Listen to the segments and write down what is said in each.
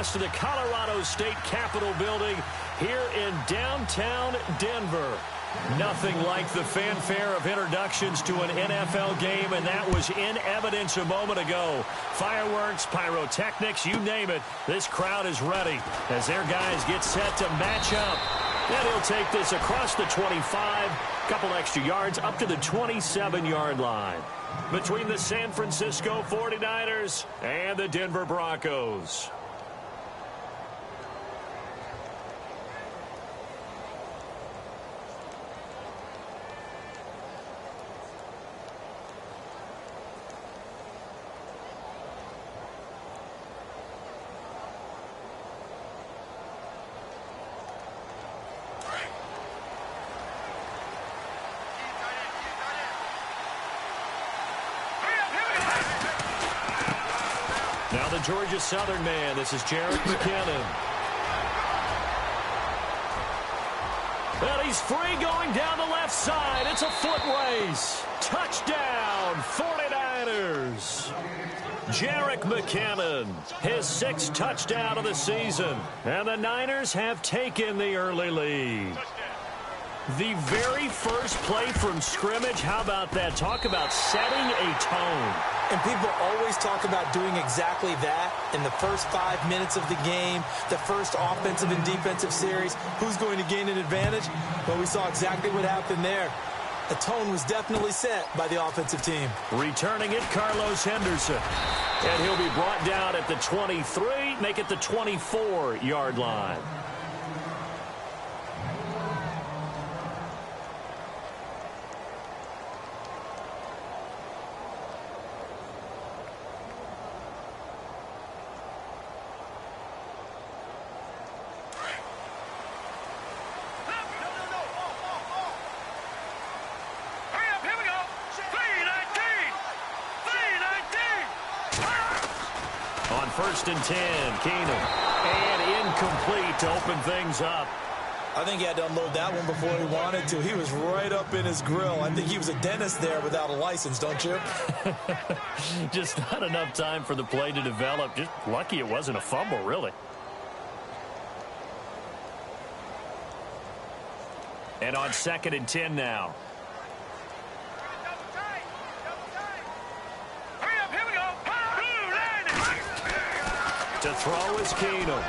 broadcast to the Colorado State Capitol building here in downtown Denver. Nothing like the fanfare of introductions to an NFL game, and that was in evidence a moment ago. Fireworks, pyrotechnics, you name it. This crowd is ready as their guys get set to match up. And he'll take this across the 25, couple extra yards up to the 27-yard line between the San Francisco 49ers and the Denver Broncos. Now the Georgia Southern man. This is Jerick McKinnon. And he's free going down the left side. It's a foot race. Touchdown, 49ers. Jerick McKinnon, his 6th touchdown of the season. And the Niners have taken the early lead. The very first play from scrimmage, how about that? Talk about setting a tone. And people always talk about doing exactly that in the first 5 minutes of the game, the first offensive and defensive series. Who's going to gain an advantage? Well, we saw exactly what happened there. The tone was definitely set by the offensive team. Returning it, Carlos Henderson. And he'll be brought down at the 23, make it the 24-yard line. On 1st and 10, Keenum. And incomplete to open things up. I think he had to unload that one before he wanted to. He was right up in his grill. I think he was a dentist there without a license, don't you? Just not enough time for the play to develop. Just lucky it wasn't a fumble, really. And on 2nd and 10 now. To throw is Keenum.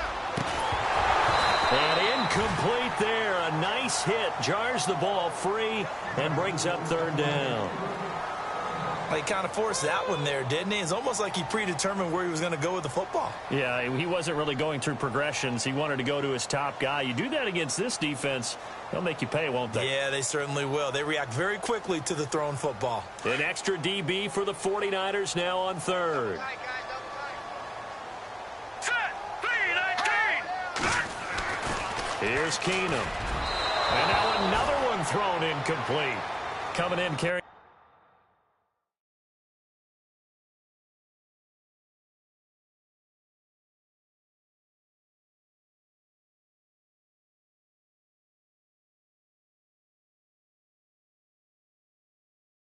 And incomplete there. A nice hit. Jars the ball free and brings up 3rd down. Well, he kind of forced that one there, didn't he? It's almost like he predetermined where he was going to go with the football. Yeah, he wasn't really going through progressions. He wanted to go to his top guy. You do that against this defense, they'll make you pay, won't they? Yeah, they certainly will. They react very quickly to the thrown football. An extra DB for the 49ers now on 3rd. Here's Keenum. And now another one thrown incomplete. Coming in, carrying.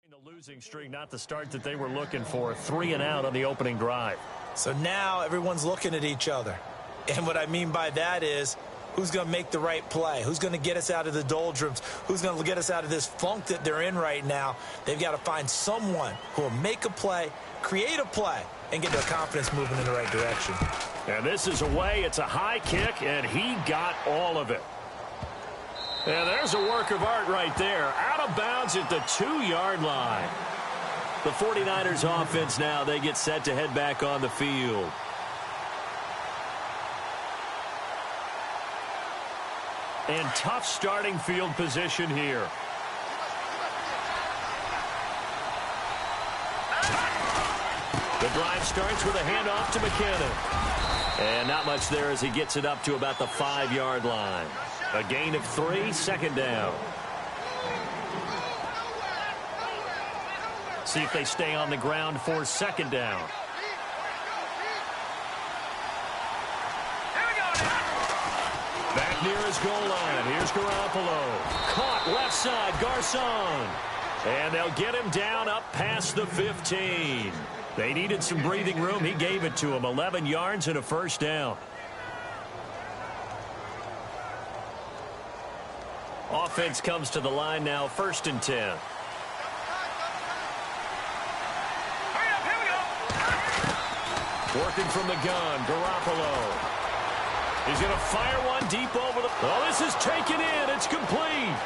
The losing streak, not the start that they were looking for. 3 and out on the opening drive. So now everyone's looking at each other. And what I mean by that is, who's going to make the right play? Who's going to get us out of the doldrums? Who's going to get us out of this funk that they're in right now? They've got to find someone who will make a play, create a play, and get their confidence moving in the right direction. And this is away. It's a high kick, and he got all of it. And there's a work of art right there. Out of bounds at the 2-yard line. The 49ers offense now, they get set to head back on the field. And tough starting field position here. The drive starts with a handoff to McKinnon. And not much there as he gets it up to about the 5-yard line. A gain of 3, 2nd down. See if they stay on the ground for 2nd down. Back near his goal line. Here's Garoppolo. Caught left side, Garcon. And they'll get him down up past the 15. They needed some breathing room. He gave it to him. 11 yards and a 1st down. Offense comes to the line now, 1st and 10. Working from the gun, Garoppolo. He's going to fire one deep over the... Oh, this is taken in. It's complete.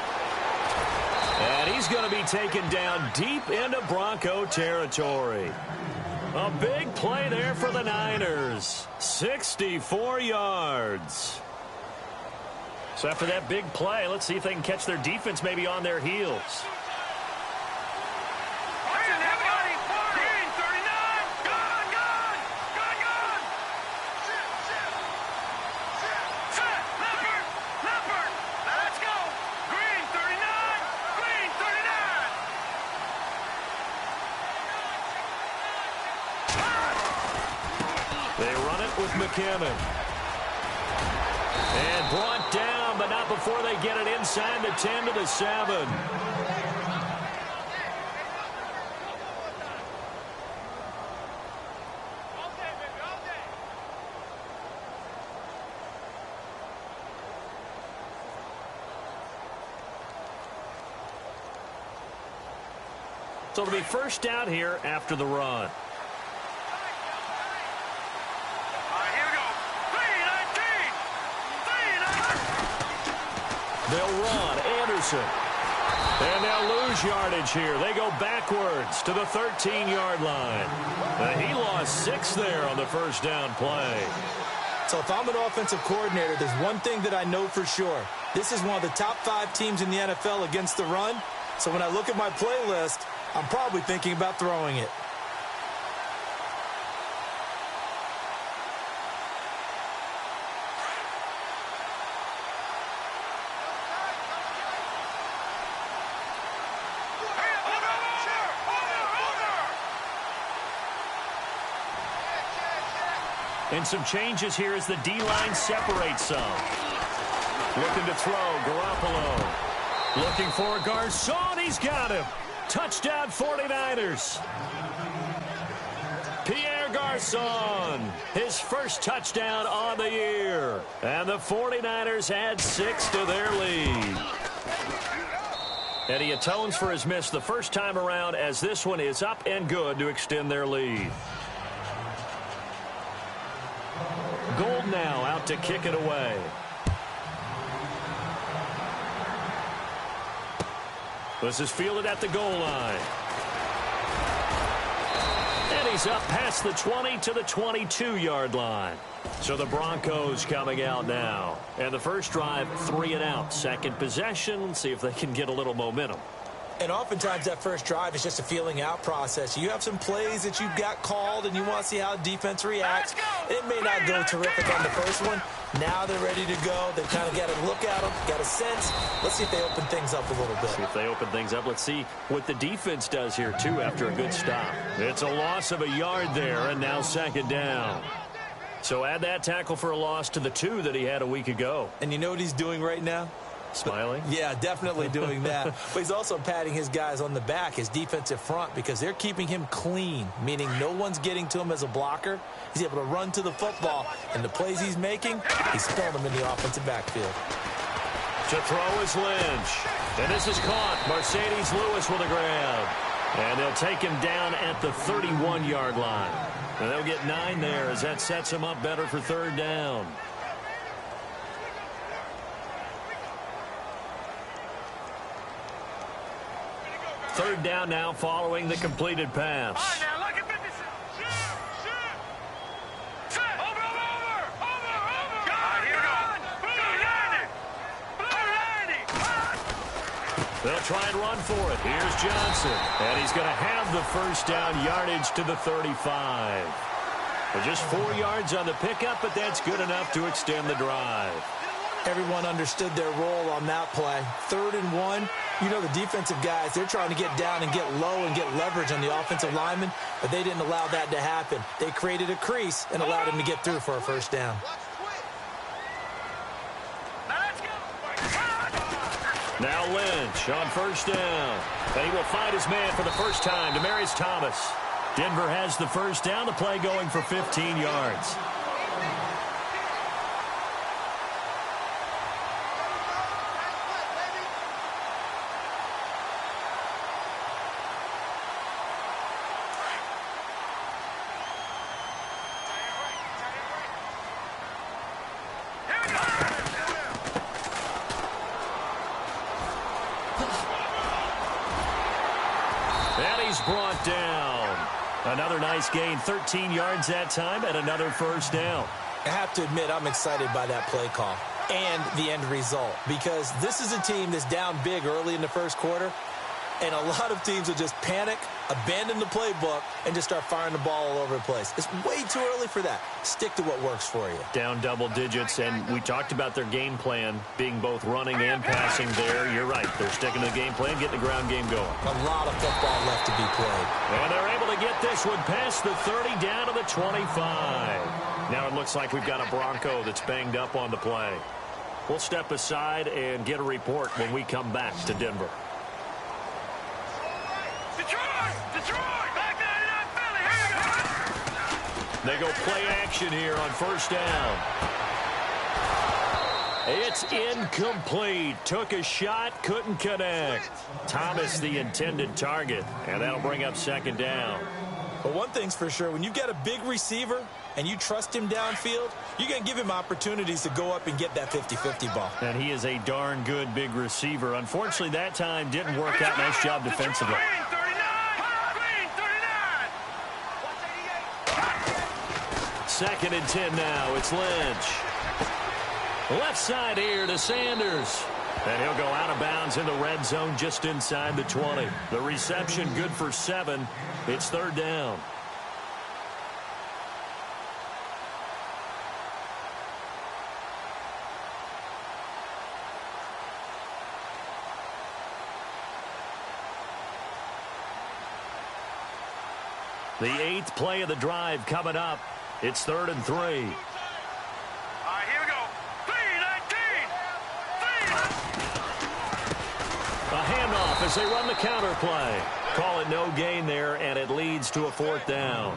And he's going to be taken down deep into Bronco territory. A big play there for the Niners. 64 yards. So after that big play, let's see if they can catch their defense maybe on their heels. McCammon. And brought down, but not before they get it inside the 10 to the 7. So it'll be first down here after the run. They'll run. Anderson. And they'll lose yardage here. They go backwards to the 13-yard line. He lost 6 there on the first down play. So if I'm an offensive coordinator, there's one thing that I know for sure. This is one of the top 5 teams in the NFL against the run. So when I look at my playlist, I'm probably thinking about throwing it. And some changes here as the D-line separates some. Looking to throw, Garoppolo. Looking for Garcon, he's got him. Touchdown 49ers. Pierre Garcon, his first touchdown on the year. And the 49ers add 6 to their lead. And he atones for his miss the first time around as this one is up and good to extend their lead. Gold now out to kick it away. This is fielded at the goal line. And he's up past the 20 to the 22-yard line. So the Broncos coming out now. And the first drive, 3 and out. Second possession, see if they can get a little momentum. And oftentimes that first drive is just a feeling out process. You have some plays that you've got called and you want to see how defense reacts. It may not go terrific on the first one. Now they're ready to go. They've kind of got to look at them, got a sense. Let's see if they open things up a little bit. See if they open things up. Let's see what the defense does here, too, after a good stop. It's a loss of a yard there, and now second down. So add that tackle for a loss to the 2 that he had a week ago. And you know what he's doing right now? Smiling? Yeah, definitely doing that. But he's also patting his guys on the back, his defensive front, because they're keeping him clean, meaning no one's getting to him as a blocker. He's able to run to the football, and the plays he's making, he's spilling them in the offensive backfield. To throw is Lynch. And this is caught. Mercedes Lewis with a grab. And they'll take him down at the 31-yard line. And they'll get 9 there as that sets him up better for third down. Third down now following the completed pass. They'll try and run for it. Here's Johnson. And he's going to have the first down yardage to the 35. Just 4 yards on the pickup, but that's good enough to extend the drive. Everyone understood their role on that play. 3rd and 1. You know the defensive guys, they're trying to get down and get low and get leverage on the offensive lineman, but they didn't allow that to happen. They created a crease and allowed him to get through for a first down. Now Lynch on first down. And he will find his man for the first time, Demaryius Thomas. Denver has the first down, the play going for 15 yards. brought down. Another nice gain, 13 yards that time, and another first down. I have to admit, I'm excited by that play call and the end result, because this is a team that's down big early in the first quarter, and a lot of teams will just panic, abandon the playbook, and just start firing the ball all over the place. It's way too early for that. Stick to what works for you. Down double digits, and we talked about their game plan being both running and passing there. You're right. They're sticking to the game plan, getting the ground game going. A lot of football left to be played. And they're able to get this one past the 30 down to the 25. Now it looks like we've got a Bronco that's banged up on the play. We'll step aside and get a report when we come back to Denver. They go play action here on first down. It's incomplete. Took a shot, couldn't connect. Thomas the intended target, and that'll bring up second down. But one thing's for sure, when you've got a big receiver and you trust him downfield, you're going to give him opportunities to go up and get that 50-50 ball. And he is a darn good big receiver. Unfortunately, that time didn't work out. Nice job defensively. Second and 10 now. It's Lynch. Left side here to Sanders. And he'll go out of bounds in the red zone just inside the 20. The reception good for 7. It's third down. The 8th play of the drive coming up. It's 3rd and 3. All right, here we go. 3-19. A handoff as they run the counter play. Call it no gain there, and it leads to a 4th down.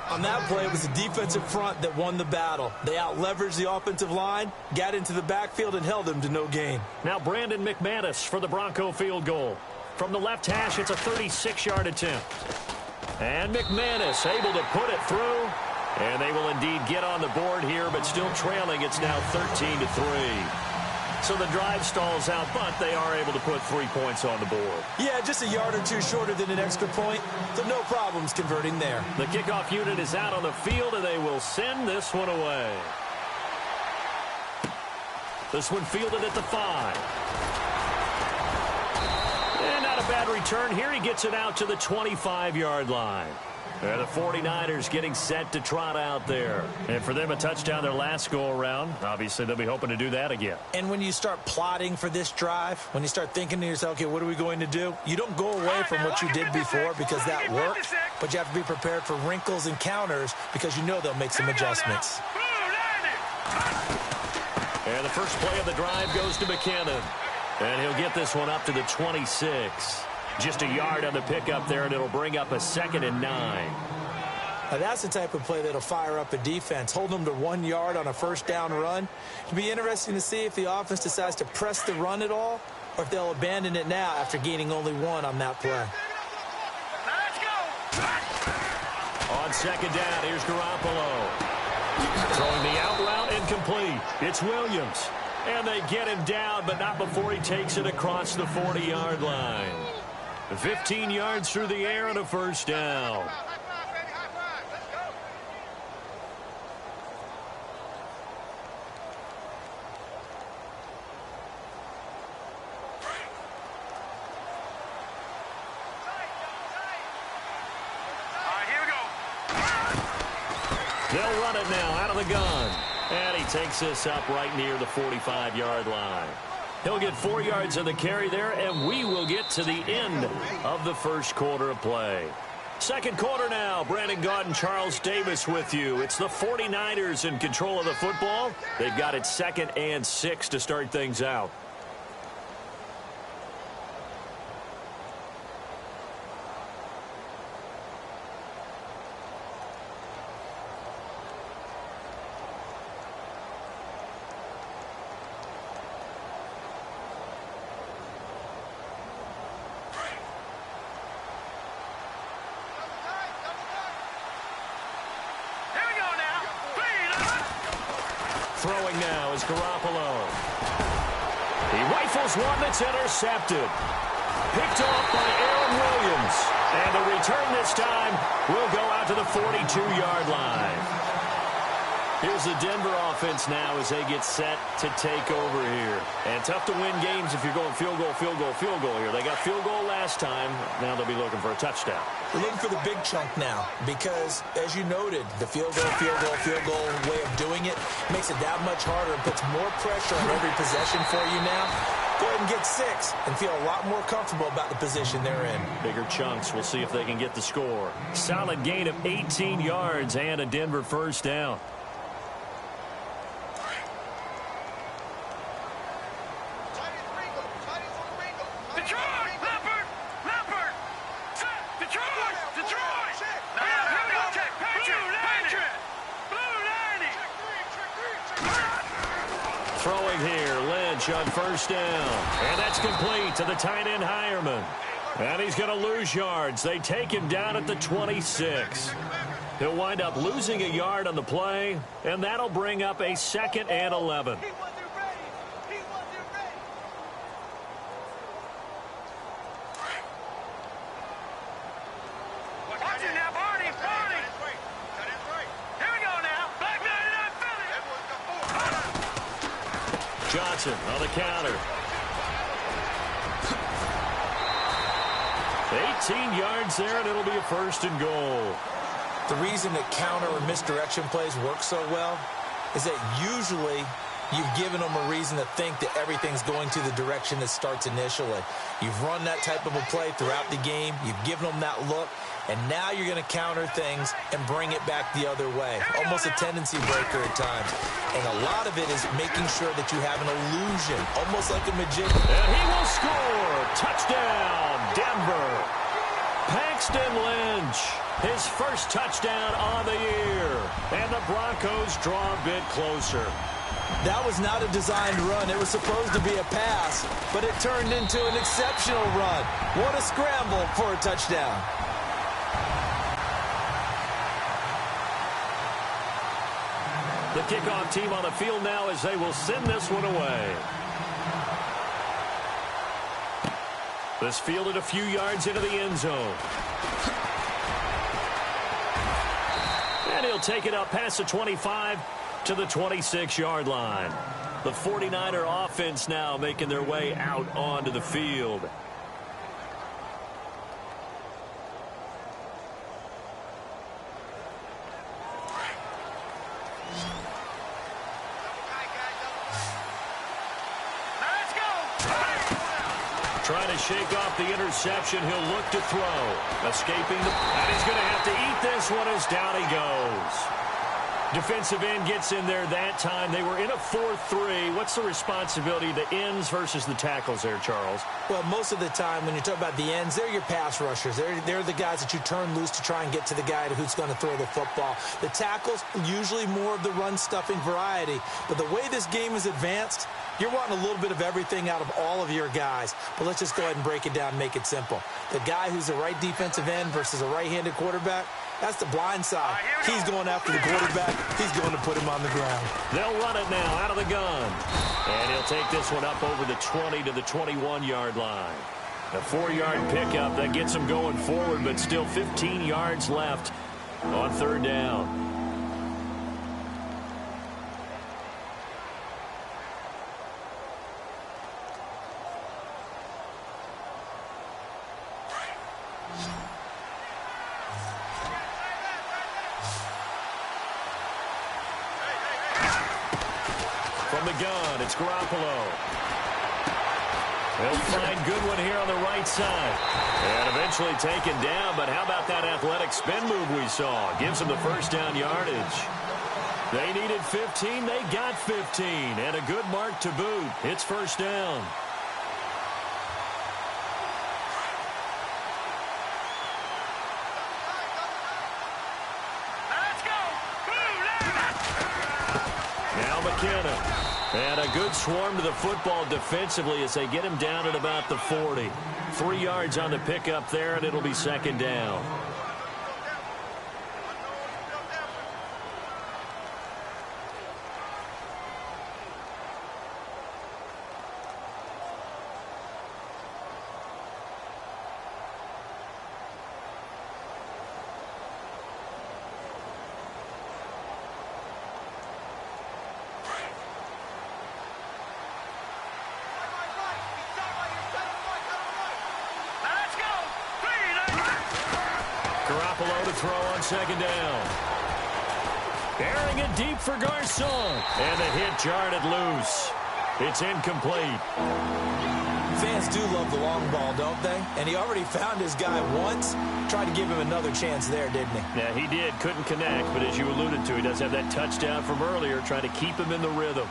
On that play, it was the defensive front that won the battle. They out-leveraged the offensive line, got into the backfield, and held them to no gain. Now Brandon McManus for the Bronco field goal. From the left hash, it's a 36-yard attempt. And McManus able to put it through. And they will indeed get on the board here, but still trailing. It's now 13-3. So the drive stalls out, but they are able to put 3 points on the board. Yeah, just a yard or two shorter than an extra point, so no problems converting there. The kickoff unit is out on the field, and they will send this one away. This one fielded at the 5. And not a bad return here. He gets it out to the 25-yard line. And the 49ers getting set to trot out there. And for them, a touchdown their last go-around. Obviously, they'll be hoping to do that again. And when you start plotting for this drive, when you start thinking to yourself, okay, what are we going to do? You don't go away from what you did before because that worked, but you have to be prepared for wrinkles and counters because you know they'll make some adjustments. And the first play of the drive goes to McKinnon. And he'll get this one up to the 26. Just a yard on the pickup there, and it'll bring up a 2nd and 9. Now that's the type of play that'll fire up a defense. Hold them to 1 yard on a first down run. It'll be interesting to see if the offense decides to press the run at all, or if they'll abandon it now after gaining only 1 on that play. Let's go. On second down, here's Garoppolo. Throwing the out route, incomplete. It's Williams. And they get him down, but not before he takes it across the 40-yard line. 15 yards through the air and a first down. They'll run it now out of the gun. And he takes this up right near the 45-yard line. He'll get 4 yards of the carry there, and we will get to the end of the first quarter of play. Second quarter now. Brandon Gaudin, Charles Davis with you. It's the 49ers in control of the football. They've got it 2nd and 6 to start things out. Throwing now is Garoppolo. He rifles one that's intercepted. Picked off by Aaron Williams. And the return this time will go out to the 42-yard line. Here's the Denver offense now as they get set to take over here. And tough to win games if you're going field goal, field goal, field goal here. They got field goal last time. Now they'll be looking for a touchdown. They're looking for the big chunk now because, as you noted, the field goal way of doing it makes it that much harder and puts more pressure on every possession for you now. Go ahead and get 6 and feel a lot more comfortable about the position they're in. Bigger chunks. We'll see if they can get the score. Solid gain of 18 yards and a Denver first down. Throwing here, Lynch on first down. And that's complete to the tight end, Hireman. And he's going to lose yards. They take him down at the 26. He'll wind up losing a yard on the play, and that'll bring up a 2nd and 11. Johnson on the counter. 18 yards there, and it'll be a 1st and goal. The reason that counter or misdirection plays work so well is that usually you've given them a reason to think that everything's going to the direction that starts initially. You've run that type of a play throughout the game. You've given them that look. And now you're going to counter things and bring it back the other way. Almost a tendency breaker at times. And a lot of it is making sure that you have an illusion, almost like a magician. And he will score. Touchdown, Denver. Paxton Lynch, his first touchdown on the year. And the Broncos draw a bit closer. That was not a designed run. It was supposed to be a pass, but it turned into an exceptional run. What a scramble for a touchdown. The kickoff team on the field now as they will send this one away. This fielded a few yards into the end zone. And he'll take it up past the 25 to the 26-yard line. The 49er offense now making their way out onto the field. Trying to shake off the interception. He'll look to throw. Escaping the... And he's going to have to eat this one as down he goes. Defensive end gets in there that time. They were in a 4-3. What's the responsibility of the ends versus the tackles there, Charles? Well, most of the time when you talk about the ends, they're your pass rushers. They're the guys that you turn loose to try and get to the guy who's going to throw the football. The tackles, usually more of the run-stuffing variety. But the way this game is advanced, you're wanting a little bit of everything out of all of your guys. But let's just go ahead and break it down and make it simple. The guy who's the right defensive end versus a right-handed quarterback, that's the blind side. He's going after the quarterback. He's going to put him on the ground. They'll run it now out of the gun. And he'll take this one up over the 20 to the 21-yard line. A 4-yard pickup that gets him going forward, but still 15 yards left on 3rd down. From the gun, it's Garoppolo. He'll find Goodwin here on the right side. And eventually taken down, but how about that athletic spin move we saw? Gives him the 1st down yardage. They needed 15, they got 15. And a good mark to boot. It's 1st down. Now McKinnon. And a good swarm to the football defensively as they get him down at about the 40. 3 yards on the pickup there, and it'll be 2nd down. throw on second down. Airing it deep for Garcon. And the hit jarred it loose. It's incomplete. Fans do love the long ball, don't they? And he already found his guy once. Tried to give him another chance there, didn't he? Yeah, he did. Couldn't connect, but as you alluded to, he does have that touchdown from earlier, trying to keep him in the rhythm.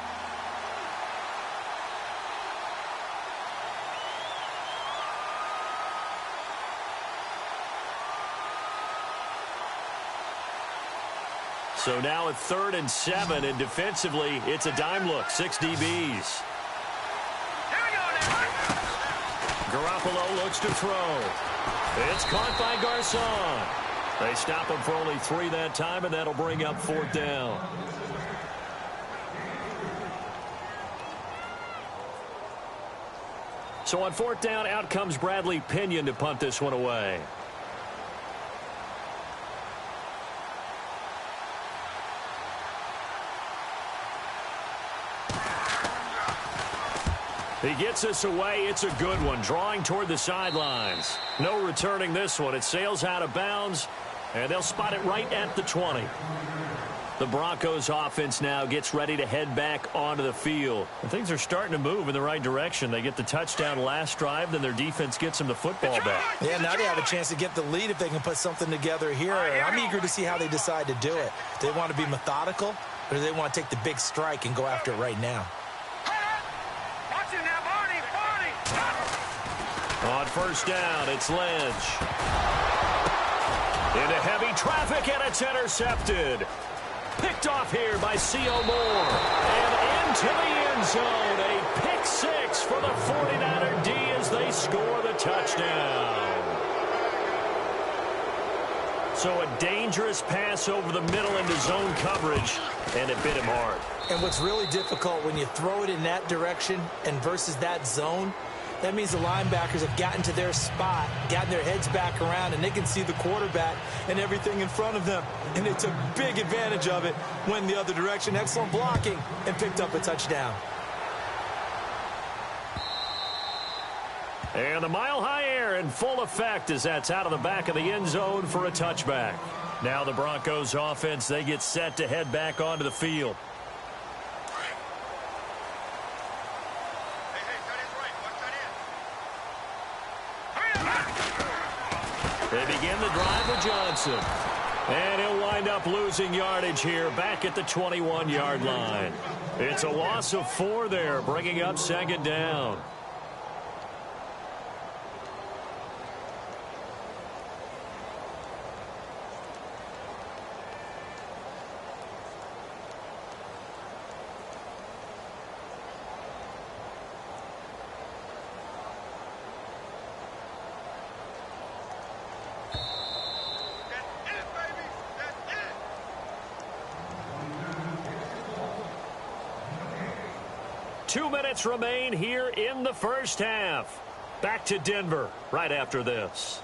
So now at 3rd and 7, and defensively, it's a dime look. 6 DBs. Here we go now. Garoppolo looks to throw. It's caught by Garcon. They stop him for only 3 that time, and that'll bring up 4th down. So on 4th down, out comes Bradley Pinion to punt this one away. He gets us away. It's a good one. Drawing toward the sidelines. No returning this one. It sails out of bounds, and they'll spot it right at the 20. The Broncos offense now gets ready to head back onto the field. And things are starting to move in the right direction. They get the touchdown last drive, then their defense gets them the football back. Yeah, now they have a chance to get the lead if they can put something together here. I'm eager to see how they decide to do it. Do they want to be methodical, or do they want to take the big strike and go after it right now? On 1st down, it's Lynch. Into heavy traffic, and it's intercepted. Picked off here by C.O. Moore. And into the end zone. A pick 6 for the 49er D as they score the touchdown. So a dangerous pass over the middle into zone coverage, and it bit him hard. And what's really difficult when you throw it in that direction and versus that zone, that means the linebackers have gotten to their spot, gotten their heads back around, and they can see the quarterback and everything in front of them. And they took big advantage of it, went the other direction. Excellent blocking, and picked up a touchdown. And the mile-high air in full effect as that's out of the back of the end zone for a touchback. Now the Broncos offense, they get set to head back onto the field. They begin the drive with Johnson. And he'll wind up losing yardage here back at the 21-yard line. It's a loss of 4 there, bringing up 2nd down. Two minutes remain here in the first half. Back to Denver right after this.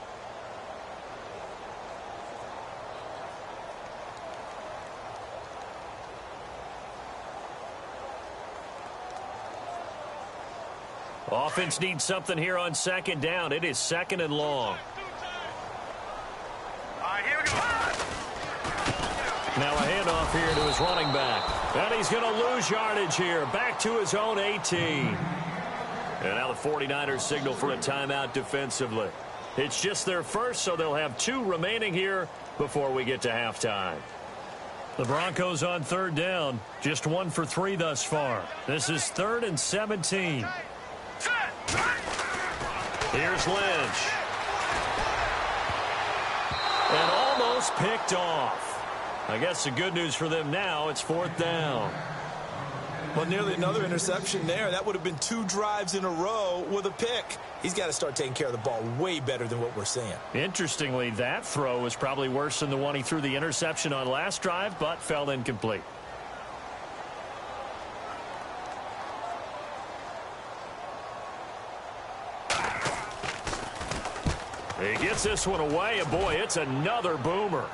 Offense needs something here on 2nd down. It is 2nd and long. Here we go. Now a handoff here to his running back. And he's going to lose yardage here. Back to his own 18. And now the 49ers signal for a timeout defensively. It's just their first, so they'll have 2 remaining here before we get to halftime. The Broncos on 3rd down. Just 1 for 3 thus far. This is 3rd and 17. Here's Lynch. And almost picked off. I guess the good news for them now, it's 4th down. Well, nearly another interception there. That would have been 2 drives in a row with a pick. He's got to start taking care of the ball way better than what we're seeing. Interestingly, that throw was probably worse than the one he threw the interception on last drive, but fell incomplete. He gets this one away, and boy, it's another boomer.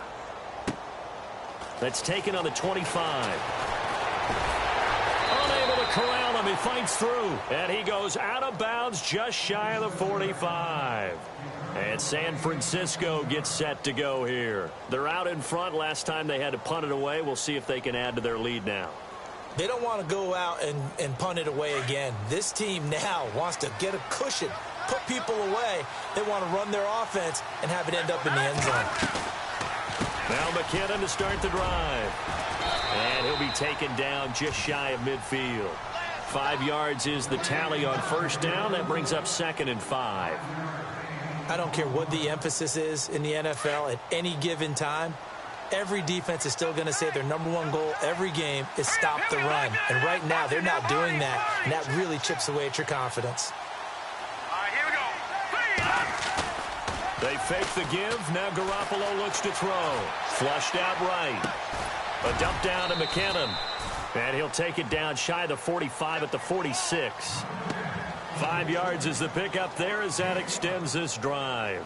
That's taken on the 25. Unable to corral him him. He fights through. And he goes out of bounds just shy of the 45. And San Francisco gets set to go here. They're out in front. Last time they had to punt it away. We'll see if they can add to their lead now. They don't want to go out and punt it away again. This team now wants to get a cushion, put people away. They want to run their offense and have it end up in the end zone. Now McKinnon to start the drive. And he'll be taken down just shy of midfield. 5 yards is the tally on first down. That brings up 2nd and 5. I don't care what the emphasis is in the NFL at any given time. Every defense is still going to say their #1 goal every game is stop the run. And right now, they're not doing that, and that really chips away at your confidence. All right, here we go. They fake the give. Now Garoppolo looks to throw. Flushed out right. A dump down to McKinnon. And he'll take it down shy of the 45 at the 46. 5 yards is the pickup there as that extends this drive.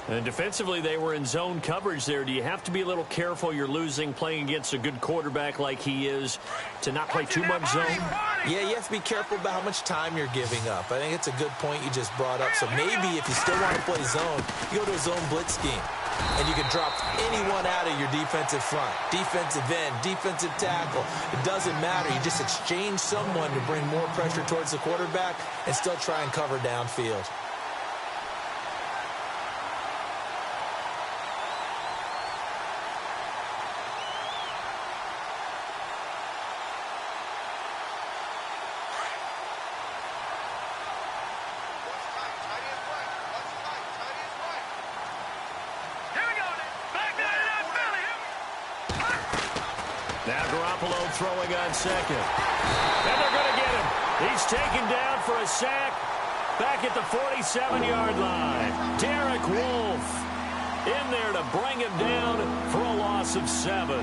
And defensively, they were in zone coverage there. Do you have to be a little careful? You're losing playing against a good quarterback like he is to not play too much zone? Yeah, you have to be careful about how much time you're giving up. I think it's a good point you just brought up. So maybe if you still want to play zone, you go to a zone blitz scheme. And you can drop anyone out of your defensive front. Defensive end, defensive tackle. It doesn't matter. You just exchange someone to bring more pressure towards the quarterback and still try and cover downfield. Now Garoppolo throwing on second. And they're going to get him. He's taken down for a sack back at the 47-yard line. Derek Wolfe in there to bring him down for a loss of 7.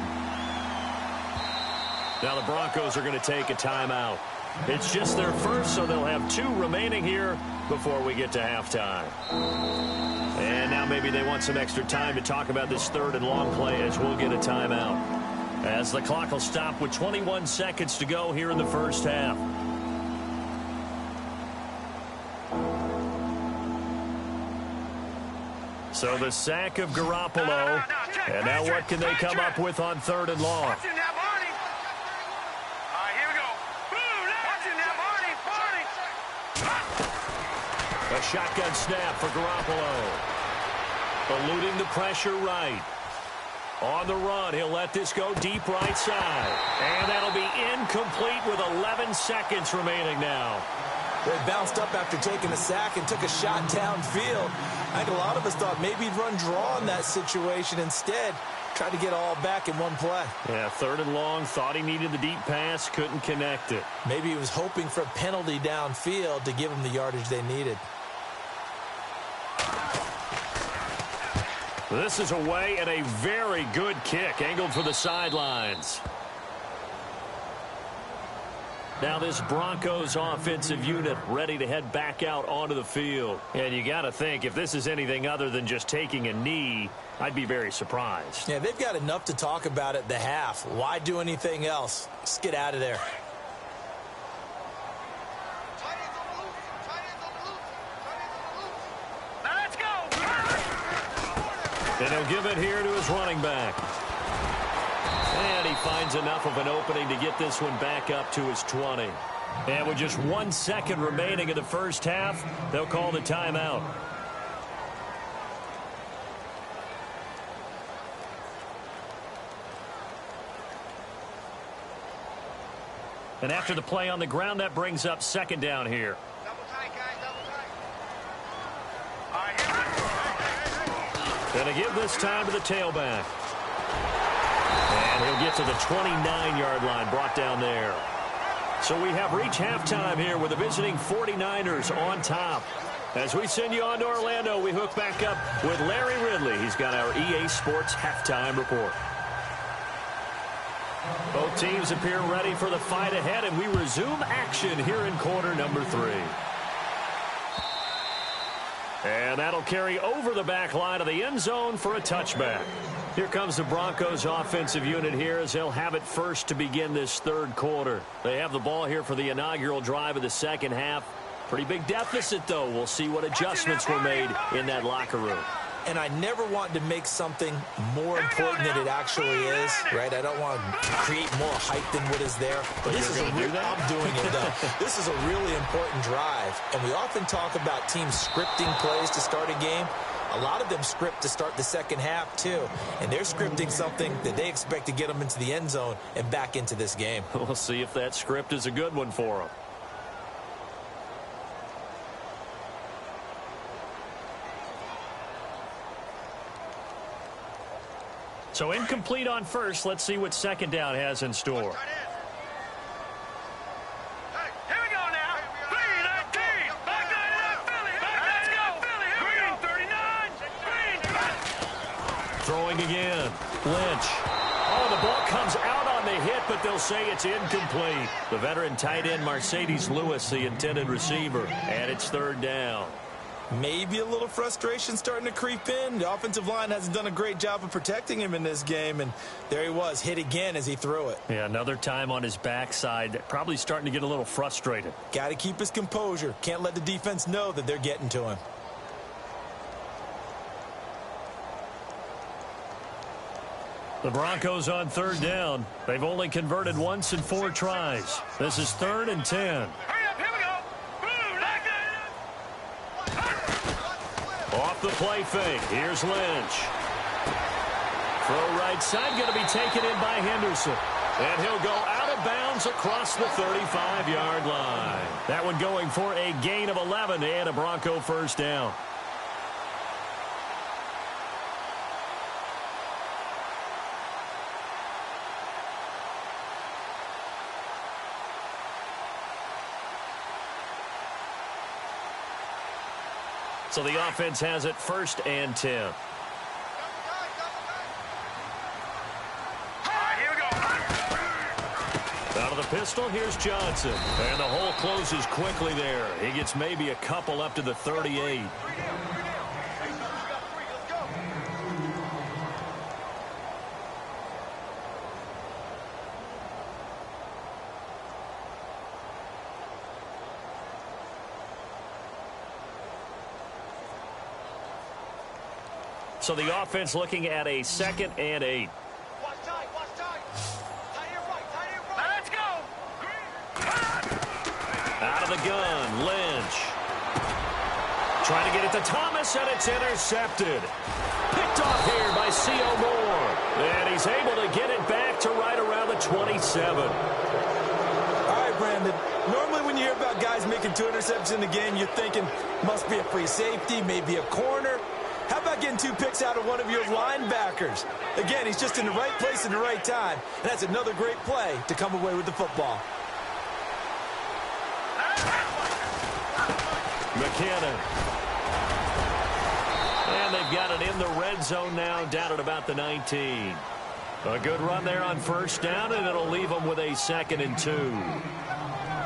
Now the Broncos are going to take a timeout. It's just their first, so they'll have 2 remaining here before we get to halftime. And now maybe they want some extra time to talk about this 3rd and long play as we'll get a timeout. As the clock will stop with 21 seconds to go here in the first half. So the sack of Garoppolo. And now what can they come up with on 3rd and long? A shotgun snap for Garoppolo. Eluding the pressure right. On the run, he'll let this go deep right side. And that'll be incomplete with 11 seconds remaining now. They bounced up after taking a sack and took a shot downfield. I think a lot of us thought maybe he'd run draw in that situation. Instead, tried to get all back in one play. Yeah, 3rd and long, thought he needed the deep pass, couldn't connect it. Maybe he was hoping for a penalty downfield to give him the yardage they needed. This is away and a very good kick, angled for the sidelines. Now this Broncos offensive unit ready to head back out onto the field. And you got to think, if this is anything other than just taking a knee, I'd be very surprised. Yeah, they've got enough to talk about at the half. Why do anything else? Let's get out of there. And he'll give it here to his running back. And he finds enough of an opening to get this one back up to his 20. And with just 1 second remaining in the first half, they'll call the timeout. And after the play on the ground, that brings up 2nd down here. Double tight, guys, double tight. All right, here. Going to give this time to the tailback. And he'll get to the 29-yard line, brought down there. So we have reached halftime here with the visiting 49ers on top. As we send you on to Orlando, we hook back up with Larry Ridley. He's got our EA Sports halftime report. Both teams appear ready for the fight ahead, and we resume action here in quarter number 3. And that'll carry over the back line of the end zone for a touchback. Here comes the Broncos offensive unit here as they'll have it first to begin this third quarter. They have the ball here for the inaugural drive of the second half. Pretty big deficit, though. We'll see what adjustments were made in that locker room. And I never want to make something more important than it actually is, right? I don't want to create more hype than what is there. But this is I'm doing it, though. This is a really important drive. And we often talk about teams scripting plays to start a game. A lot of them script to start the second half, too. And they're scripting something that they expect to get them into the end zone and back into this game. We'll see if that script is a good one for them. So incomplete on first. Let's see what second down has in store. Throwing again. Lynch. Oh, the ball comes out on the hit, but they'll say it's incomplete. The veteran tight end Mercedes Lewis, the intended receiver, and it's third down. Maybe a little frustration starting to creep in. The offensive line hasn't done a great job of protecting him in this game, and there he was, hit again as he threw it. Yeah, another time on his backside, probably starting to get a little frustrated. Got to keep his composure. Can't let the defense know that they're getting to him. The Broncos on third down. They've only converted once in 4 tries. This is 3rd and 10. Off the play fake. Here's Lynch. Throw right side, going to be taken in by Henderson. And he'll go out of bounds across the 35-yard line. That one going for a gain of 11 and a Bronco first down. So the offense has it 1st and 10. Out of the pistol, here's Johnson. And the hole closes quickly there. He gets maybe a couple up to the 38. So the offense looking at a 2nd and 8. Watch tight, watch tight. Tight here right, tight here right. Let's go. Out of the gun, Lynch. Trying to get it to Thomas, and it's intercepted. Picked off here by C.O. Moore. And he's able to get it back to right around the 27. All right, Brandon. Normally when you hear about guys making 2 interceptions in the game, you're thinking must be a free safety, maybe a corner. How about getting 2 picks out of one of your linebackers? Again, he's just in the right place at the right time. And that's another great play to come away with the football. McKinnon. And they've got it in the red zone now, down at about the 19. A good run there on first down, and it'll leave them with a 2nd and 2.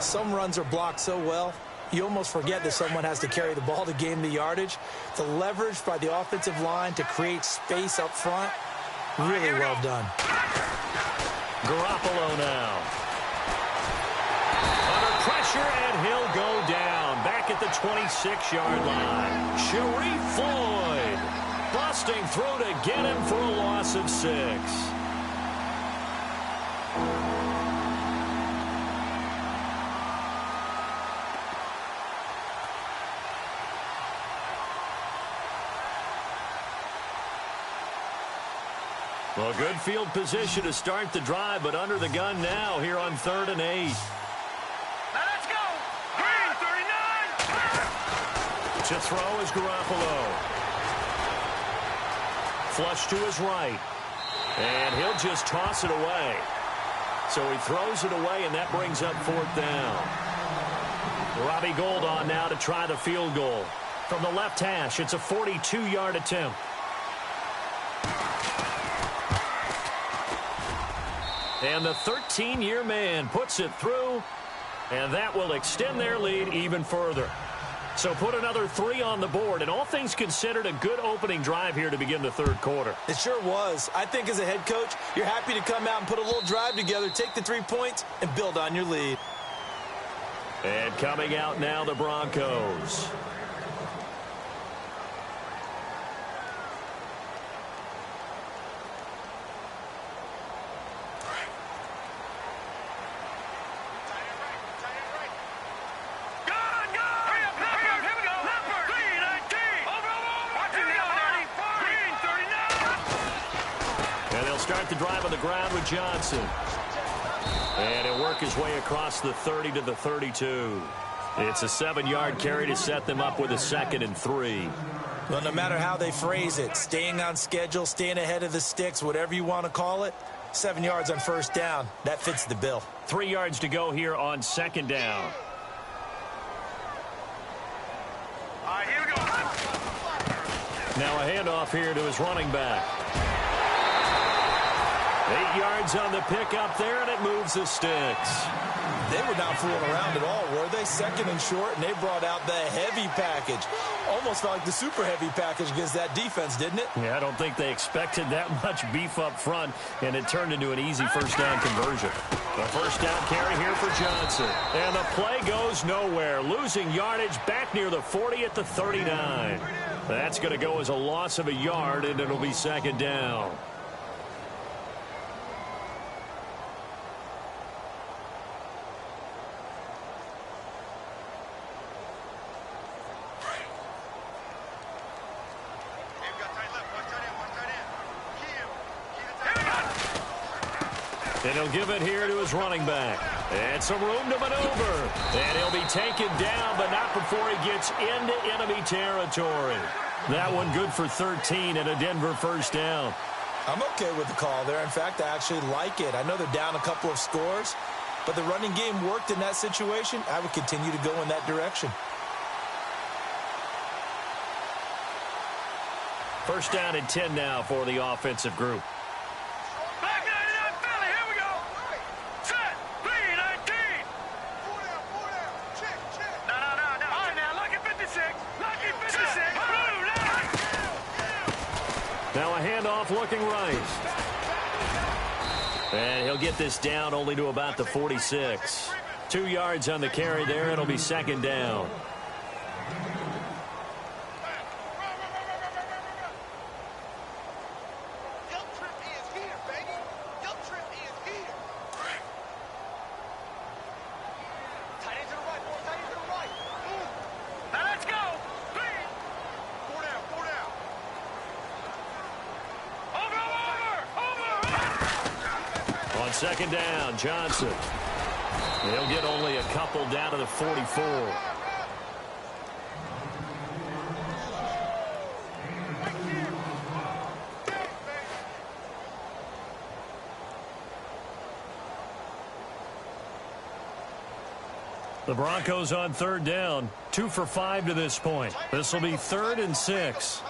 Some runs are blocked so well, you almost forget that someone has to carry the ball to gain the yardage. The leverage by the offensive line to create space up front, really well done. Garoppolo now. Under pressure, and he'll go down. Back at the 26-yard line. Sharif Floyd busting through to get him for a loss of 6. Well, good field position to start the drive, but under the gun now here on 3rd and 8. Let's go. Green 39. To throw is Garoppolo. Flush to his right. And he'll just toss it away. So he throws it away, and that brings up 4th down. Robbie Gould on now to try the field goal. From the left hash, it's a 42-yard attempt. And the 13-year man puts it through, and that will extend their lead even further. So put another 3 on the board, and all things considered, a good opening drive here to begin the third quarter. It sure was. I think as a head coach, you're happy to come out and put a little drive together, take the 3 points, and build on your lead. And coming out now, the Broncos. Start the drive on the ground with Johnson. And he'll work his way across the 30 to the 32. It's a 7-yard carry to set them up with a 2nd and 3. Well, no matter how they phrase it, staying on schedule, staying ahead of the sticks, whatever you want to call it, 7 yards on first down, that fits the bill. 3 yards to go here on 2nd down. All right, here we go. Now a handoff here to his running back. 8 yards on the pickup there, and it moves the sticks. They were not fooling around at all, were they? 2nd and short, and they brought out the heavy package. Almost felt like the super heavy package against that defense, didn't it? Yeah, I don't think they expected that much beef up front, and it turned into an easy first down conversion. The first down carry here for Johnson. And the play goes nowhere. Losing yardage back near the 40 at the 39. That's going to go as a loss of a yard, and it'll be 2nd down. And he'll give it here to his running back. And some room to maneuver. And he'll be taken down, but not before he gets into enemy territory. That one good for 13 and a Denver first down. I'm okay with the call there. In fact, I actually like it. I know they're down a couple of scores, but the running game worked in that situation. I would continue to go in that direction. First down and 10 now for the offensive group. Now a handoff looking right. And he'll get this down only to about the 46. 2 yards on the carry there. It'll be 2nd down. On 2nd down, Johnson. He'll get only a couple down to the 44. The Broncos on 3rd down. 2 for 5 to this point. This will be 3rd and 6.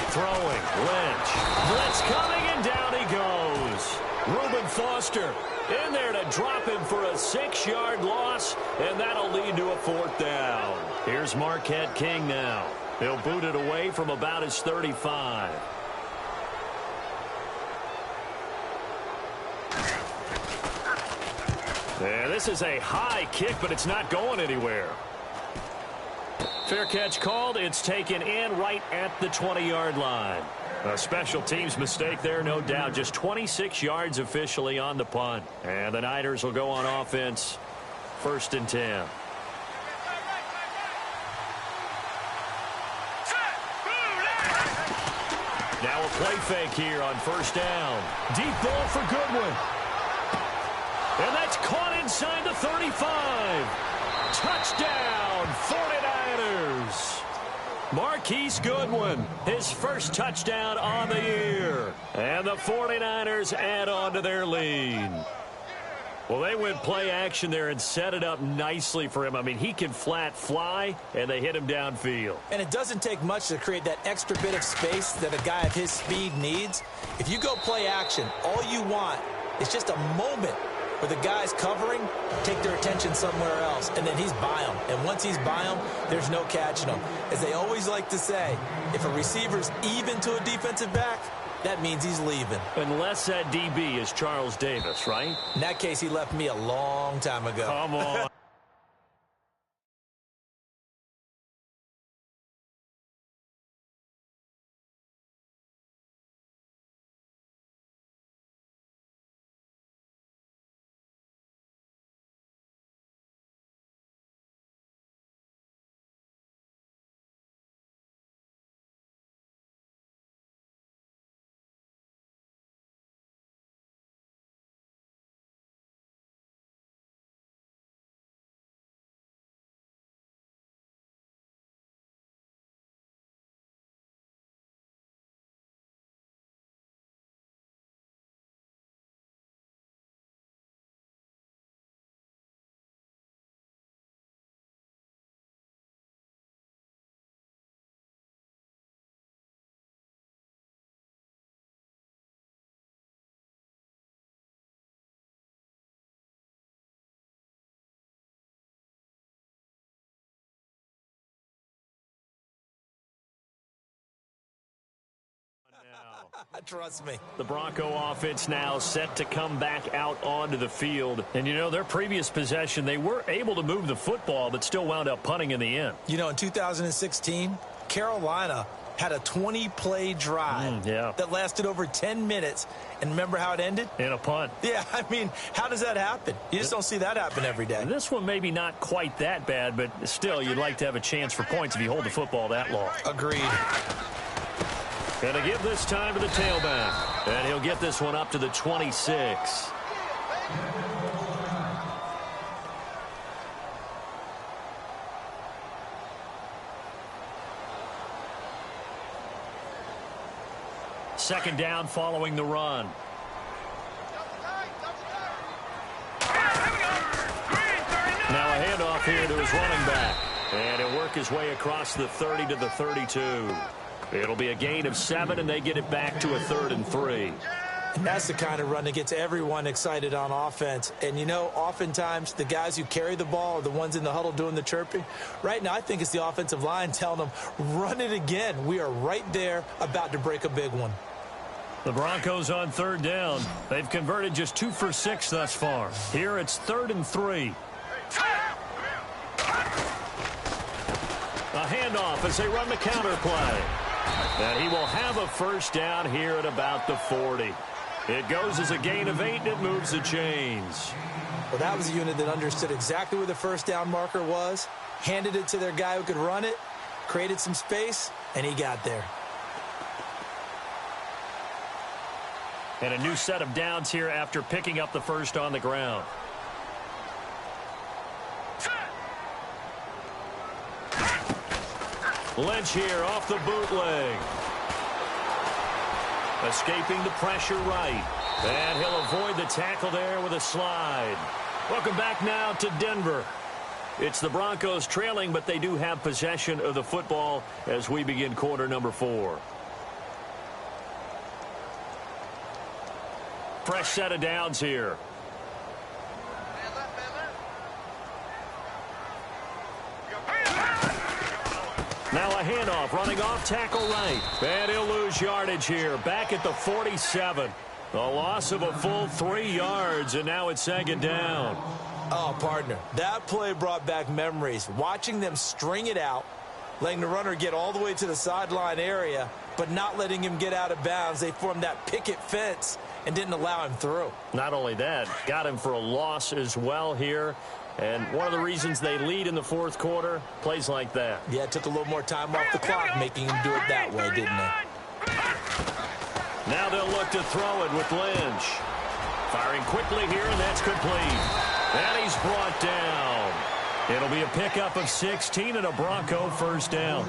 Throwing, Lynch. Blitz coming, and down he goes. Reuben Foster in there to drop him for a 6-yard loss, and that'll lead to a 4th down. Here's Marquette King now. He'll boot it away from about his 35. Yeah, this is a high kick, but it's not going anywhere. Fair catch called. It's taken in right at the 20-yard line. A special teams mistake there, no doubt. Just 26 yards officially on the punt. And the Niners will go on offense. 1st and 10. Now a play fake here on 1st down. Deep ball for Goodwin. And that's caught inside the 35. Touchdown, 49ers. Marquise Goodwin, his first touchdown on the year. And the 49ers add on to their lead. Well, they went play action there and set it up nicely for him. I mean, he can flat fly, and they hit him downfield. And it doesn't take much to create that extra bit of space that a guy of his speed needs. If you go play action, all you want is just a moment where the guys covering take their attention somewhere else, and then he's by them. And once he's by them, there's no catching him. As they always like to say, if a receiver's even to a defensive back, that means he's leaving. Unless that DB is Charles Davis, right? In that case, he left me a long time ago. Come on. Trust me. The Bronco offense now set to come back out onto the field. And, you know, their previous possession, they were able to move the football, but still wound up punting in the end. You know, in 2016, Carolina had a 20-play drive that lasted over 10 minutes. And remember how it ended? In a punt. Yeah, I mean, how does that happen? You just don't see that happen every day. This one maybe not quite that bad, but still, you'd like to have a chance for points if you hold the football that long. Agreed. Going to give this time to the tailback. And he'll get this one up to the 26. Second down following the run. Now a handoff here to his running back. And he'll work his way across the 30 to the 32. It'll be a gain of 7, and they get it back to a 3rd and 3. And that's the kind of run that gets everyone excited on offense. And, you know, oftentimes the guys who carry the ball are the ones in the huddle doing the chirping. Right now, I think it's the offensive line telling them, run it again. We are right there about to break a big one. The Broncos on 3rd down. They've converted just 2 for 6 thus far. Here it's 3rd and 3. A handoff as they run the counter play. And he will have a first down here at about the 40. It goes as a gain of 8, and it moves the chains. Well, that was a unit that understood exactly where the first down marker was, handed it to their guy who could run it, created some space, and he got there. And a new set of downs here after picking up the first on the ground. Lynch here off the bootleg. Escaping the pressure right. And he'll avoid the tackle there with a slide. Welcome back now to Denver. It's the Broncos trailing, but they do have possession of the football as we begin quarter number 4. Fresh set of downs here. Now a handoff, running off tackle right. And he'll lose yardage here, back at the 47. A loss of a full 3 yards, and now it's 2nd down. Oh, partner, that play brought back memories. Watching them string it out, letting the runner get all the way to the sideline area, but not letting him get out of bounds. They formed that picket fence and didn't allow him through. Not only that, got him for a loss as well here. And one of the reasons they lead in the 4th quarter, plays like that. Yeah, it took a little more time off the clock, making him do it that way, didn't they? Now they'll look to throw it with Lynch. Firing quickly here, and that's complete. And he's brought down. It'll be a pickup of 16 and a Bronco first down.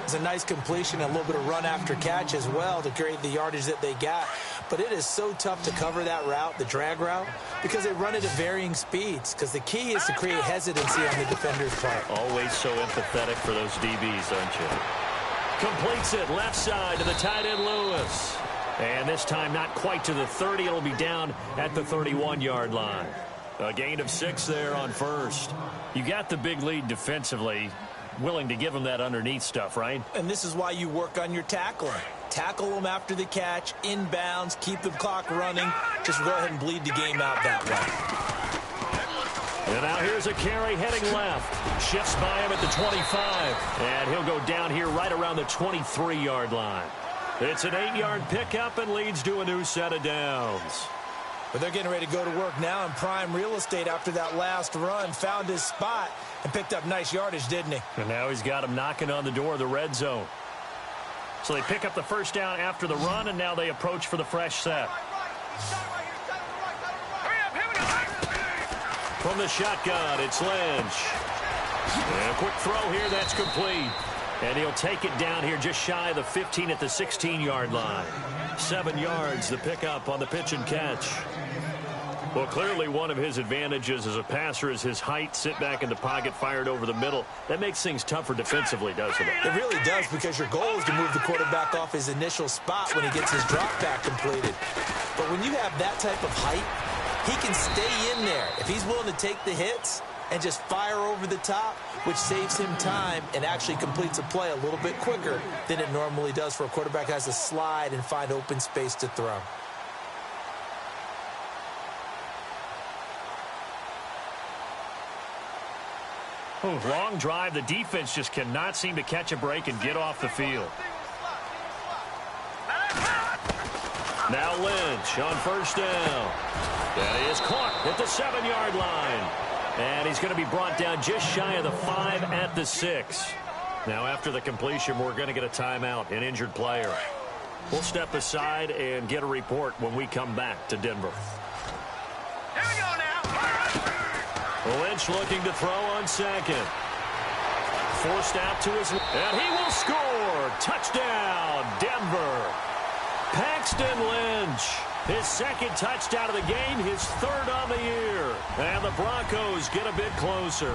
It's a nice completion and a little bit of run after catch as well to create the yardage that they got. But it is so tough to cover that route, the drag route, because they run it at varying speeds. Because the key is to create hesitancy on the defender's part. Always so empathetic for those DBs, aren't you? Completes it left side to the tight end Lewis. And this time not quite to the 30. It'll be down at the 31-yard line. A gain of 6 there on first. You got the big lead defensively. Willing to give them that underneath stuff, right? And this is why you work on your tackling. Tackle them after the catch, inbounds, keep the clock running. Just go ahead and bleed the game out that way. And now here's a carry heading left. Shifts by him at the 25. And he'll go down here right around the 23-yard line. It's an 8-yard pickup and leads to a new set of downs. But they're getting ready to go to work now in prime real estate after that last run. Found his spot and picked up nice yardage, didn't he? And now he's got him knocking on the door of the red zone. So they pick up the first down after the run, and now they approach for the fresh set. From the shotgun, it's Lynch. And a quick throw here, that's complete. And he'll take it down here just shy of the 15 at the 16-yard line. 7 yards, the pickup on the pitch and catch. Well, clearly one of his advantages as a passer is his height. Sit back in the pocket, fired over the middle. That makes things tougher defensively, doesn't it? It really does, because your goal is to move the quarterback off his initial spot when he gets his drop back completed. But when you have that type of height, he can stay in there. If he's willing to take the hits and just fire over the top, which saves him time and actually completes a play a little bit quicker than it normally does for a quarterback who has to slide and find open space to throw. Long drive. The defense just cannot seem to catch a break and get off the field. Now Lynch on first down. That is caught at the 7-yard line. And he's going to be brought down just shy of the 5 at the 6. Now after the completion, we're going to get a timeout, an injured player. We'll step aside and get a report when we come back to Denver. Here we go now. Lynch looking to throw on second. Forced out to his left. And he will score. Touchdown, Denver. Paxton Lynch. His second touchdown of the game, his third on the year. And the Broncos get a bit closer.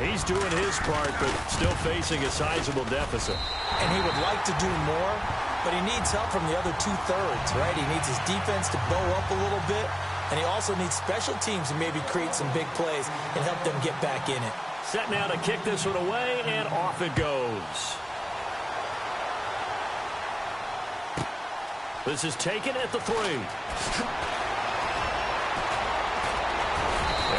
He's doing his part, but still facing a sizable deficit. And he would like to do more, but he needs help from the other 2/3, right? He needs his defense to bow up a little bit, and he also needs special teams to maybe create some big plays and help them get back in it. Set now to kick this one away, and off it goes. This is taken at the 3. And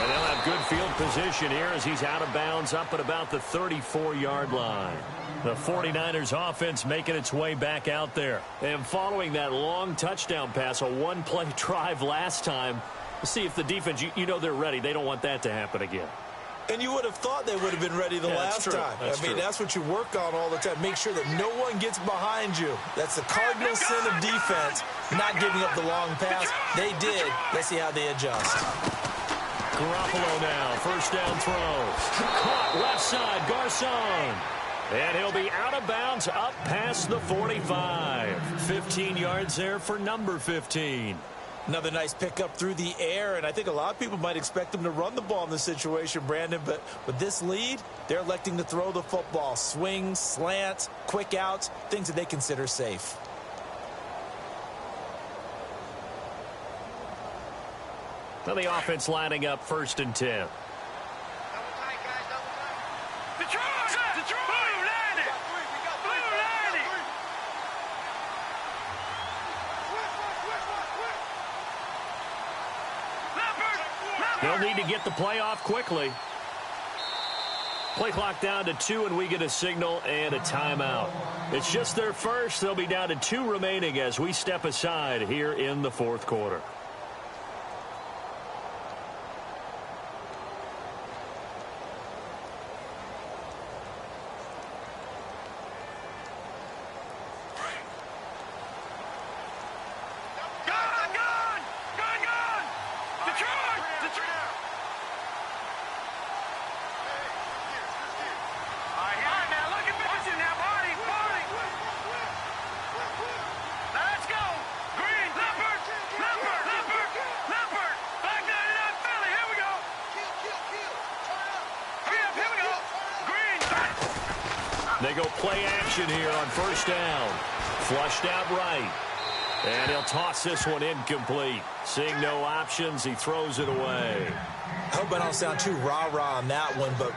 they'll have good field position here as he's out of bounds up at about the 34-yard line. The 49ers offense making its way back out there. And following that long touchdown pass, a one-play drive last time, see if the defense, you know they're ready. They don't want that to happen again. And you would have thought they would have been ready the last time. That's what you work on all the time. Make sure that no one gets behind you. That's the cardinal sin of defense, not giving up the long pass. They did. Let's see how they adjust. Garoppolo now, first down throw. Caught left side, Garcon. And he'll be out of bounds up past the 45. 15 yards there for number 15. Another nice pickup through the air, and I think a lot of people might expect them to run the ball in this situation, Brandon, but with this lead, they're electing to throw the football. Swings, slants, quick outs, things that they consider safe. Now the offense lining up 1st and 10. Double tight, guys, double tight. Detroit! Blue 90! Blue 90! They'll need to get the play off quickly. Play clock down to 2, and we get a signal and a timeout. It's just their first. They'll be down to 2 remaining as we step aside here in the 4th quarter. They go play action here on first down. Flushed out right. And he'll toss this one incomplete. Seeing no options, he throws it away. I hope I don't sound too rah-rah on that one, but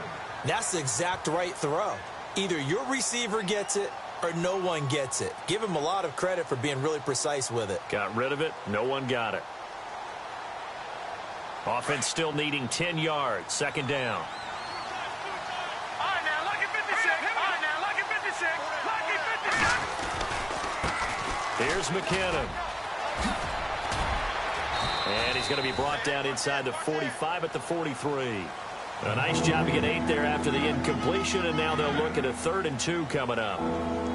that's the exact right throw. Either your receiver gets it or no one gets it. Give him a lot of credit for being really precise with it. Got rid of it. No one got it. Offense still needing 10 yards. Second down. All right, now, lucky 56. All right, now, lucky 56. Lucky 56. Here's McKinnon. And he's going to be brought down inside the 45 at the 43. A nice job to get 8 there after the incompletion, and now they'll look at a 3rd and 2 coming up.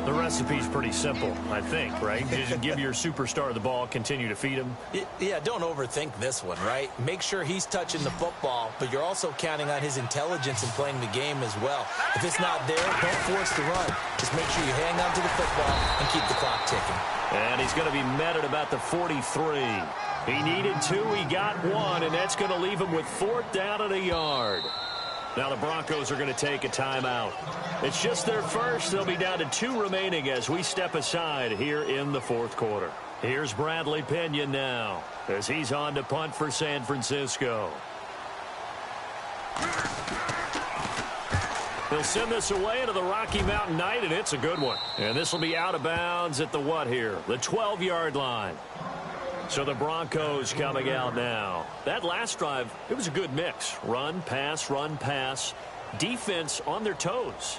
The recipe's pretty simple, I think, right? Just give your superstar the ball, continue to feed him. Yeah, don't overthink this one, right? Make sure he's touching the football, but you're also counting on his intelligence in playing the game as well. If it's not there, don't force the run. Just make sure you hang on to the football and keep the clock ticking. And he's going to be met at about the 43. He needed 2, he got 1, and that's going to leave him with 4th down and a yard. Now the Broncos are going to take a timeout. It's just their first. They'll be down to 2 remaining as we step aside here in the 4th quarter. Here's Bradley Pinion now as he's on to punt for San Francisco. They'll send this away into the Rocky Mountain Night, and it's a good one. And this will be out of bounds at the what here? The 12-yard line. So the Broncos coming out now. That last drive, it was a good mix. Run, pass, defense on their toes.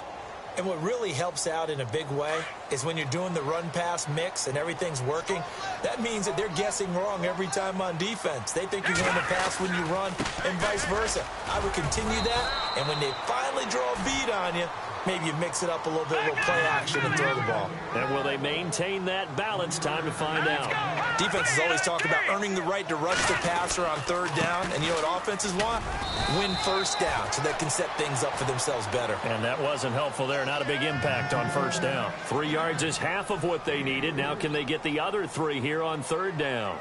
And what really helps out in a big way is when you're doing the run-pass mix and everything's working, that means that they're guessing wrong every time on defense. They think you're going to pass when you run and vice versa. I would continue that, and when they finally draw a beat on you, maybe you mix it up a little bit, a little play action and throw the ball. And will they maintain that balance? Time to find out. Defenses always talk about earning the right to rush the passer on 3rd down. And you know what offenses want? Win 1st down so they can set things up for themselves better. And that wasn't helpful there. Not a big impact on 1st down. 3 yards is half of what they needed. Now can they get the other 3 here on 3rd down?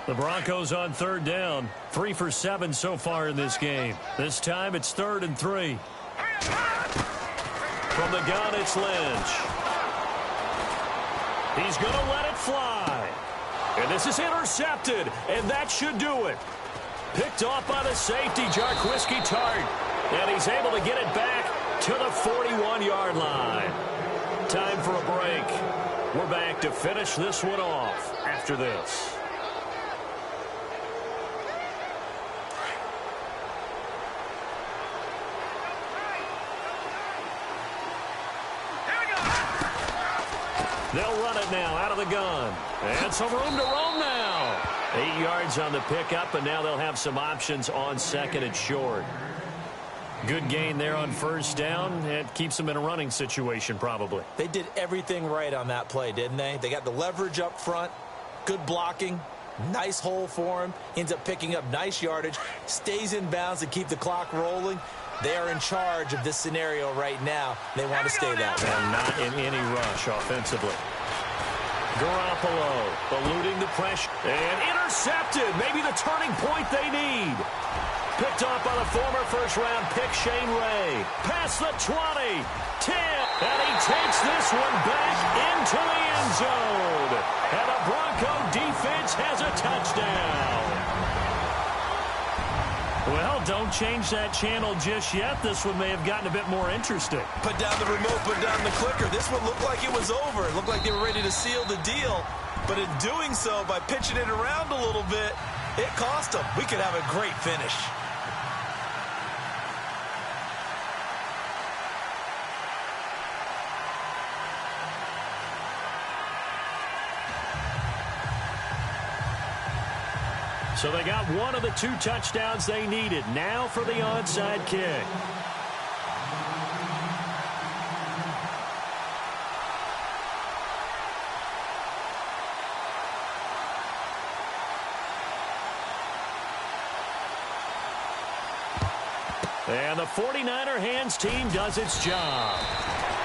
The Broncos on 3rd down. 3 for 7 so far in this game. This time it's 3rd and 3. From the gun, it's Lynch. He's going to let it fly. And this is intercepted, and that should do it. Picked off by the safety, Jarquiski Tart. And he's able to get it back to the 41-yard line. Time for a break. We're back to finish this one off after this. They'll run it now out of the gun. And some room to roam now. 8 yards on the pickup, and now they'll have some options on 2nd and short. Good gain there on 1st down. It keeps them in a running situation probably. They did everything right on that play, didn't they? They got the leverage up front, good blocking, nice hole for him, ends up picking up nice yardage, stays in bounds to keep the clock rolling. They are in charge of this scenario right now. They want to stay that way. And not in any rush offensively. Garoppolo eluding the pressure. And intercepted. Maybe the turning point they need. Picked off by the former first-round pick, Shane Ray. Past the 20, 10. And he takes this one back into the end zone. And the Bronco defense has a touchdown. Well, don't change that channel just yet. This one may have gotten a bit more interesting. Put down the remote, put down the clicker. This one looked like it was over. It looked like they were ready to seal the deal. But in doing so, by pitching it around a little bit, it cost them. We could have a great finish. So they got one of the 2 touchdowns they needed. Now for the onside kick. And the 49er hands team does its job.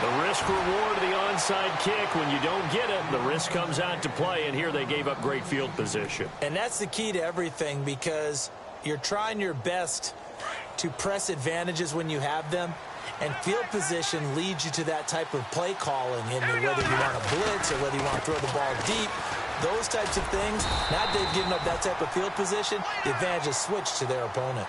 The risk-reward of the onside kick, when you don't get it, the risk comes out to play, and here they gave up great field position. And that's the key to everything, because you're trying your best to press advantages when you have them, And field position leads you to that type of play calling, in whether you want to blitz or whether you want to throw the ball deep. Those types of things, now that they've given up that type of field position, the advantage is switched to their opponent.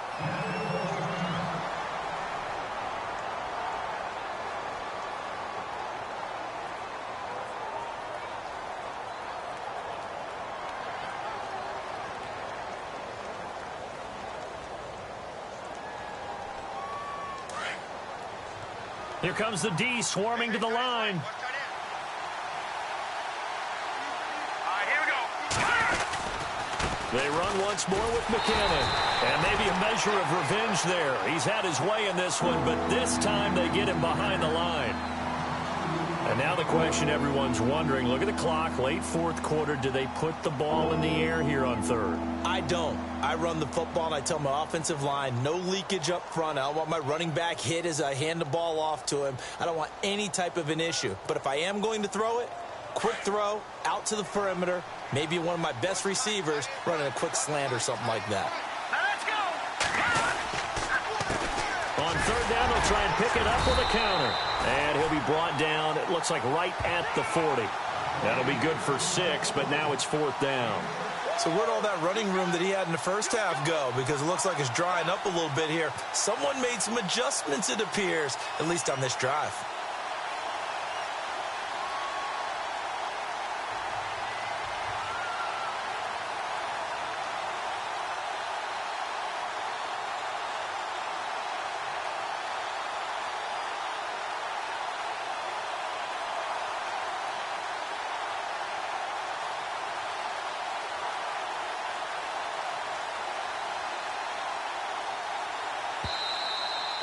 Here comes the D swarming to the line. Here we go. They run once more with McKinnon. And maybe a measure of revenge there. He's had his way in this one, but this time they get him behind the line. And now the question everyone's wondering, look at the clock, late fourth quarter, do they put the ball in the air here on third? I don't. I run the football, and I tell my offensive line, no leakage up front. I don't want my running back hit as I hand the ball off to him. I don't want any type of an issue. But if I am going to throw it, quick throw, out to the perimeter, maybe one of my best receivers running a quick slant or something like that. Now let's go. On third down, they'll try and pick it up with a counter. And he'll be brought down, it looks like right at the 40. That'll be good for 6, but now it's fourth down. So where'd all that running room that he had in the first half go? Because it looks like it's drying up a little bit here. Someone made some adjustments, it appears, at least on this drive.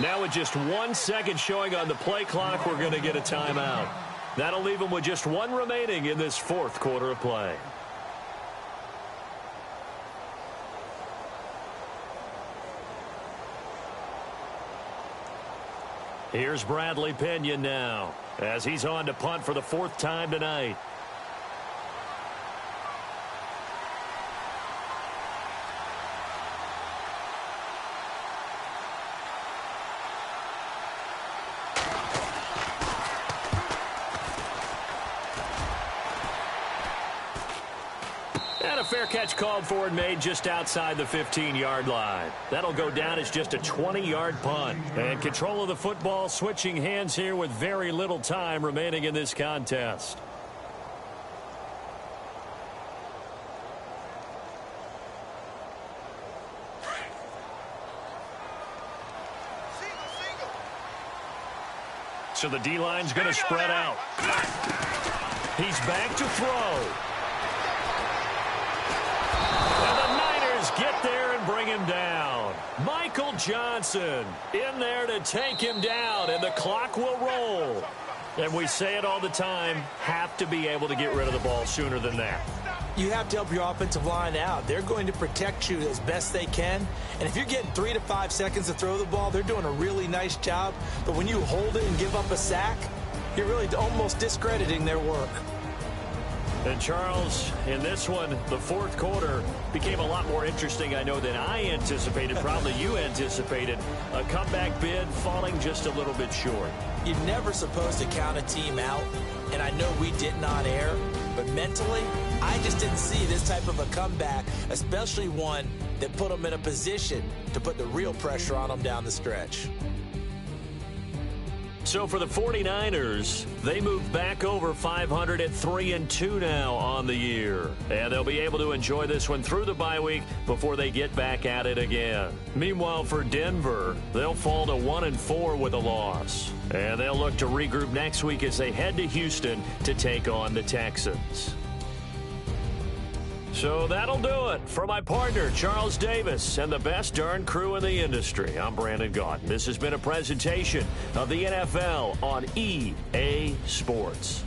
Now with just 1 second showing on the play clock, we're going to get a timeout. That'll leave them with just one remaining in this fourth quarter of play. Here's Bradley Pinion now, as he's on to punt for the fourth time tonight. And a fair catch called for and made just outside the 15-yard line. That'll go down as just a 20-yard punt. And control of the football switching hands here with very little time remaining in this contest. So the D-line's going to spread out. He's back to throw. Get there and bring him down. Michael Johnson in there to take him down, and the clock will roll. And we say it all the time, have to be able to get rid of the ball sooner than that. You have to help your offensive line out. They're going to protect you as best they can. And if you're getting 3 to 5 seconds to throw the ball, they're doing a really nice job. But when you hold it and give up a sack, you're really almost discrediting their work. And Charles, in this one, the fourth quarter became a lot more interesting, I know, than I anticipated. Probably you anticipated. A comeback bid falling just a little bit short. You're never supposed to count a team out, and I know we did not err, but mentally, I just didn't see this type of a comeback, especially one that put them in a position to put the real pressure on them down the stretch. So for the 49ers, they move back over 500 at 3-2 now on the year. And they'll be able to enjoy this one through the bye week before they get back at it again. Meanwhile, for Denver, they'll fall to 1-4 with a loss. And they'll look to regroup next week as they head to Houston to take on the Texans. So that'll do it. For my partner, Charles Davis, and the best darn crew in the industry, I'm Brandon Gaudin. This has been a presentation of the NFL on EA Sports.